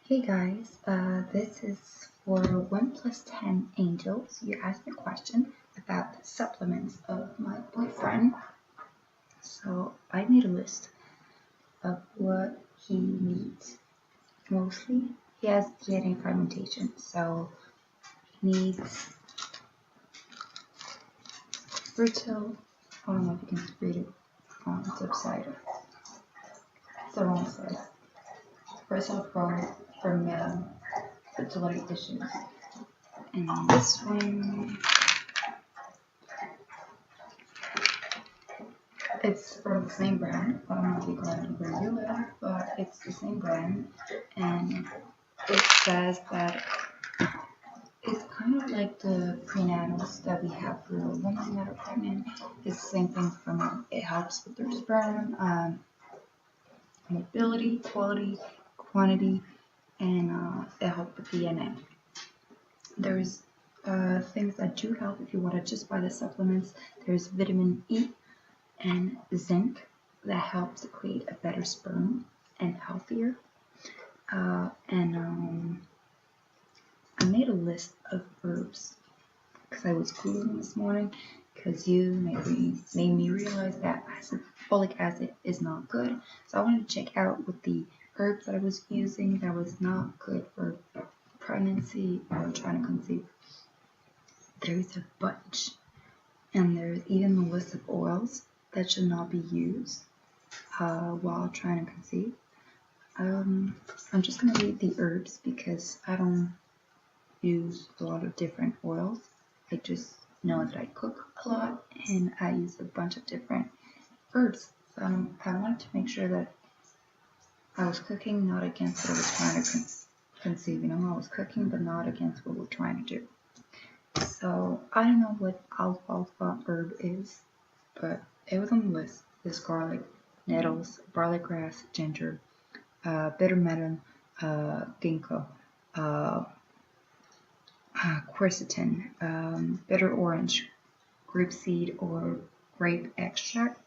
Hey guys, this is for 1 plus 10 angels. You asked me a question about the supplements of my boyfriend. So I made a list of what he needs. Mostly, he has DNA fermentation, so he needs Frutil. I don't know if you can read it on the website. It's the wrong side. Frutil for male fertility issues. And this one, it's from the same brand. I don't know if you got it where you live, but it's the same brand. And it says that it's kind of like the prenatals that we have for women that are pregnant. It's the same thing for men. It helps with their sperm, mobility, quality, quantity, and it helps with DNA. There's things that do help if you want to just buy the supplements. There's vitamin E and zinc that helps to create a better sperm and healthier. And I made a list of herbs because I was Googling this morning because you made me realize that folic acid is not good. So I wanted to check out what the herbs that I was using that was not good for pregnancy or trying to conceive. There's a bunch. And there's even a list of oils that should not be used while trying to conceive. I'm just going to read the herbs because I don't use a lot of different oils. I just know that I cook a lot and I use a bunch of different herbs. So I wanted to make sure that I was cooking not against what I was trying to conceive. I was cooking but not against what we're trying to do. So I don't know what alfalfa herb is, but it was on the list. There's garlic, nettles, barley grass, ginger, bitter melon, ginkgo, quercetin, bitter orange, grapeseed or grape extract,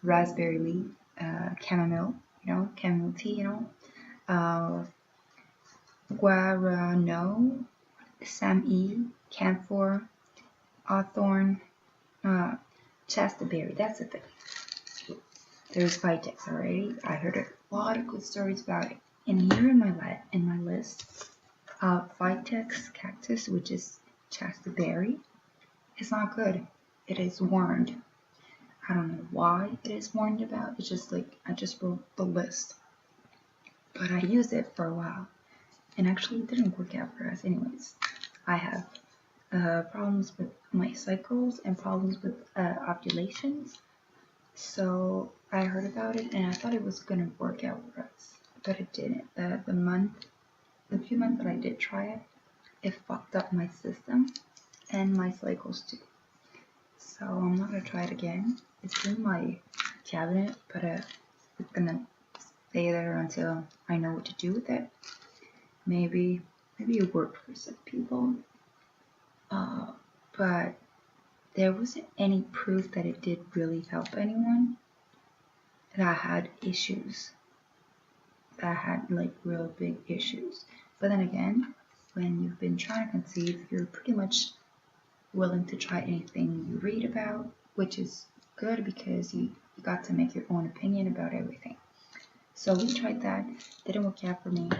raspberry leaf, chamomile, chamomile tea, guarano, samee, camphor, hawthorn, chasteberry. That's the thing. There's Vitex already. I heard a lot of good stories about it. And here in my list, Vitex cactus, which is chasteberry, is not good. It is warned. I don't know why it is warned about. It's just like I just wrote the list, but I used it for a while, and actually it didn't work out for us. Anyways, I have problems with my cycles and problems with ovulations. So I heard about it and I thought it was gonna work out for us, but it didn't. The few months that I did try it, it fucked up my system and my cycles too. So I'm not gonna try it again. It's in my cabinet, but it's gonna stay there until I know what to do with it. Maybe it worked for some people, but there wasn't any proof that it did really help anyone that had issues, that had like real big issues. But then again, when you've been trying to conceive, you're pretty much willing to try anything you read about, which is good because you got to make your own opinion about everything. So we tried that, didn't work out for me.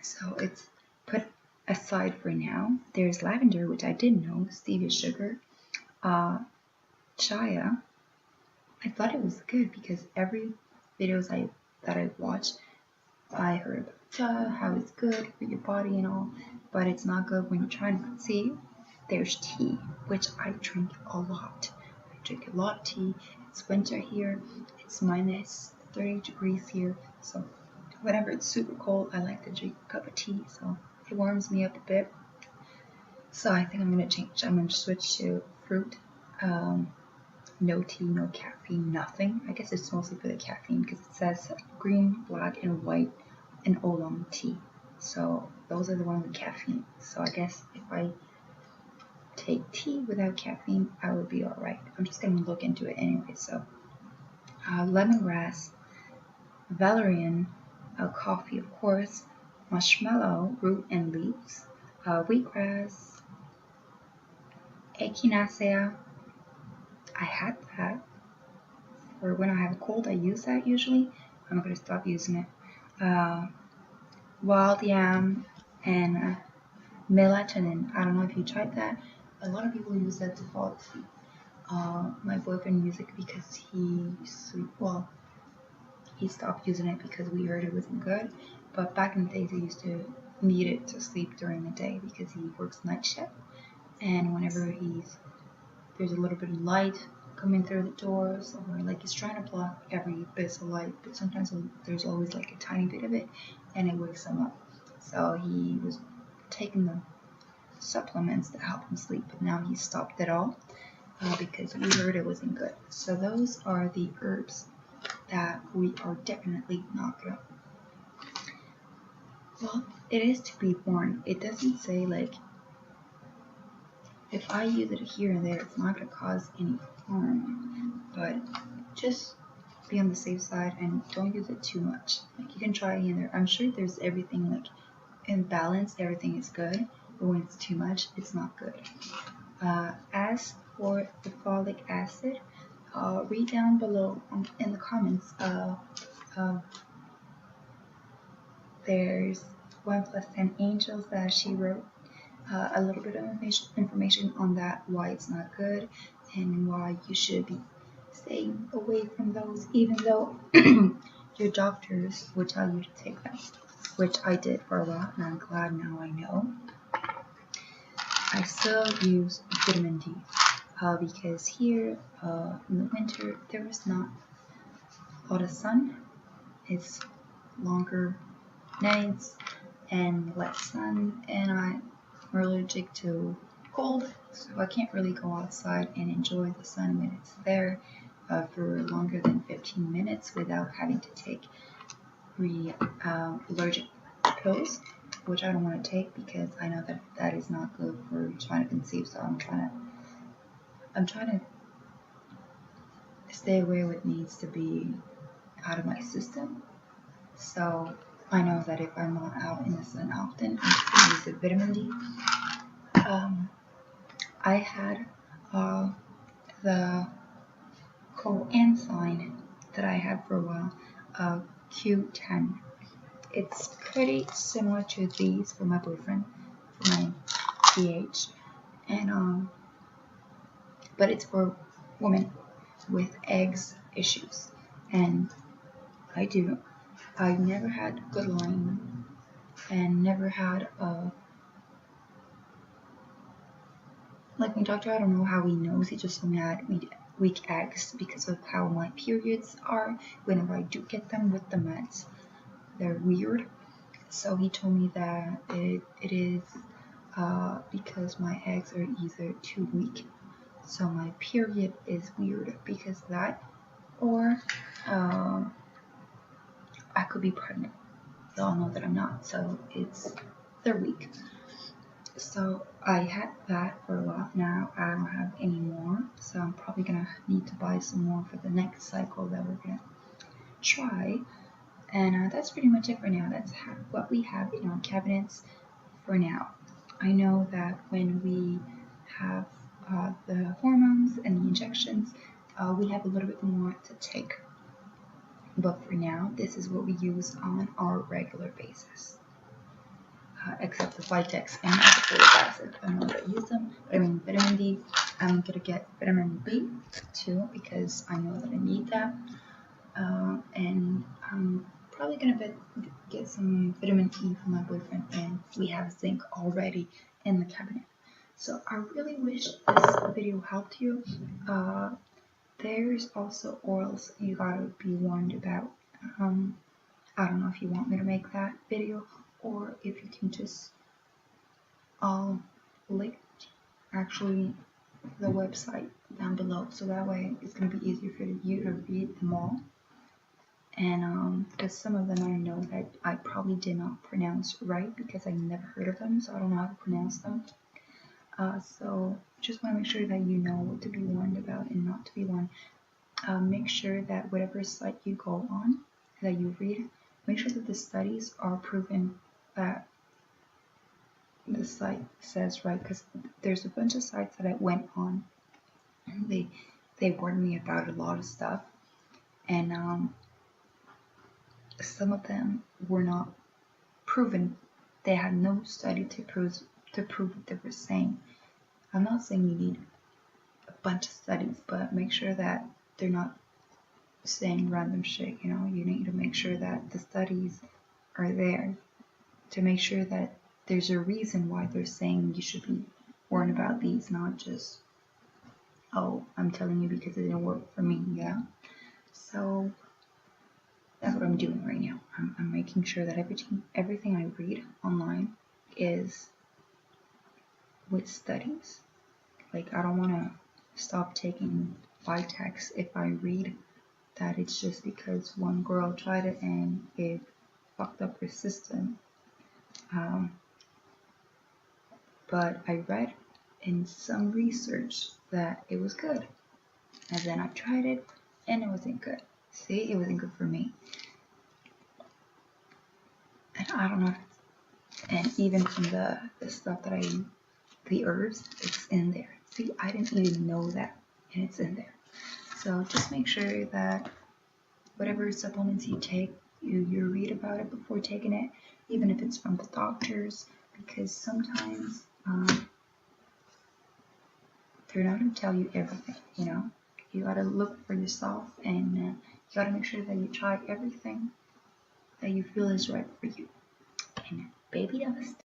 So it's put aside for now. There's lavender, which I didn't know, stevia sugar, chia. I thought it was good because every videos that I watched, I heard about chia, how it's good for your body and all, but it's not good when you're trying to conceive. There's tea, which I drink a lot. I drink a lot of tea. It's winter here. It's minus 30 degrees here. So whenever it's super cold, I like to drink a cup of tea. So it warms me up a bit. So I think I'm going to change. I'm going to switch to fruit. No tea, no caffeine, nothing. I guess it's mostly for the caffeine because it says green, black, and white and oolong tea. So those are the ones with caffeine. So I guess if I take tea without caffeine, I would be alright. I'm just going to look into it anyway. So lemongrass, valerian, coffee of course, marshmallow, root and leaves, wheatgrass, echinacea. I had that for when I have a cold. I use that usually. I'm going to stop using it. Wild yam and melatonin. I don't know if you tried that. A lot of people use that to fall asleep. My boyfriend used it because he stopped using it because we heard it wasn't good. But back in the days, he used to need it to sleep during the day because he works night shift. And whenever there's a little bit of light coming through the doors, or like he's trying to block every bit of light, but sometimes there's always like a tiny bit of it, and it wakes him up. So he was taking the supplements that help him sleep, but now he stopped it all because we heard it wasn't good. So those are the herbs that we are definitely not good. Well, it is to be warned. It doesn't say like if I use it here and there, it's not going to cause any harm, but just be on the safe side and don't use it too much. Like you can try here and there. I'm sure there's everything like in balance, everything is good, but when it's too much, it's not good. As for the folic acid, read down below in the comments. There's 1+10 Angels that she wrote. A little bit of information on that, why it's not good, and why you should be staying away from those, even though your doctors would tell you to take them, which I did for a while, and I'm glad now I know. I still use vitamin D because here in the winter there is not a lot of sun. It's longer nights and less sun, and I'm allergic to cold, so I can't really go outside and enjoy the sun when it's there for longer than 15 minutes without having to take allergic pills, which I don't want to take because I know that that is not good for trying to conceive. So I'm trying to stay away what needs to be out of my system. So I know that if I'm not out in the sun often, I'm just going to use the vitamin D. I had the coenzyme that I had for a while, Q10. It's pretty similar to these for my boyfriend, for my pH, and but it's for women with eggs issues, and I do. I never had good line, and never had like my doctor. I don't know how he knows. He just told me I had weak eggs because of how my periods are. Whenever I do get them with the meds, they're weird. So he told me that it is because my eggs are either too weak, so my period is weird because of that, or I could be pregnant. Y'all know that I'm not, so they're weak. So I had that for a while. Now I don't have any more, so I'm probably gonna need to buy some more for the next cycle that we're gonna try. And that's pretty much it for now. That's what we have in our cabinets for now. I know that when we have the hormones and the injections, we have a little bit more to take. But for now, this is what we use on our regular basis. Except the Vitex and the folic acid. I don't know if I use them, but I mean vitamin D. I'm gonna get vitamin B too because I know that I need that. And I'm probably gonna get some vitamin E for my boyfriend, and we have zinc already in the cabinet. So I really wish this video helped you. There's also oils you gotta be warned about. I don't know if you want me to make that video or if you can just link actually the website down below, so that way it's gonna be easier for you to read them all. And because some of them I know that I probably did not pronounce right because I never heard of them, so I don't know how to pronounce them. So just want to make sure that you know what to be warned about and not to be warned. Make sure that whatever site you go on, that you read, make sure that the studies are proven that the site says, right? Because there's a bunch of sites that I went on, and they warned me about a lot of stuff, and some of them were not proven. They had no study to prove what they were saying. I'm not saying you need a bunch of studies, but make sure that they're not saying random shit. You know, you need to make sure that the studies are there to make sure that there's a reason why they're saying you should be warned about these, not just, oh, I'm telling you because it didn't work for me. Yeah. So that's what I'm doing right now. I'm making sure that everything I read online is with studies. Like, I don't want to stop taking Vitex if I read that it's just because one girl tried it and it fucked up her system. But I read in some research that it was good, and then I tried it and it wasn't good. See, it wasn't good for me. And I don't know and even from the stuff that I eat, the herbs, it's in there. See, I didn't even know that, and it's in there. So just make sure that whatever supplements you take, you read about it before taking it, even if it's from the doctors, because sometimes they're not going to tell you everything, you know. You got to look for yourself, and you got to make sure that you try everything that you feel is right for you. And baby dust.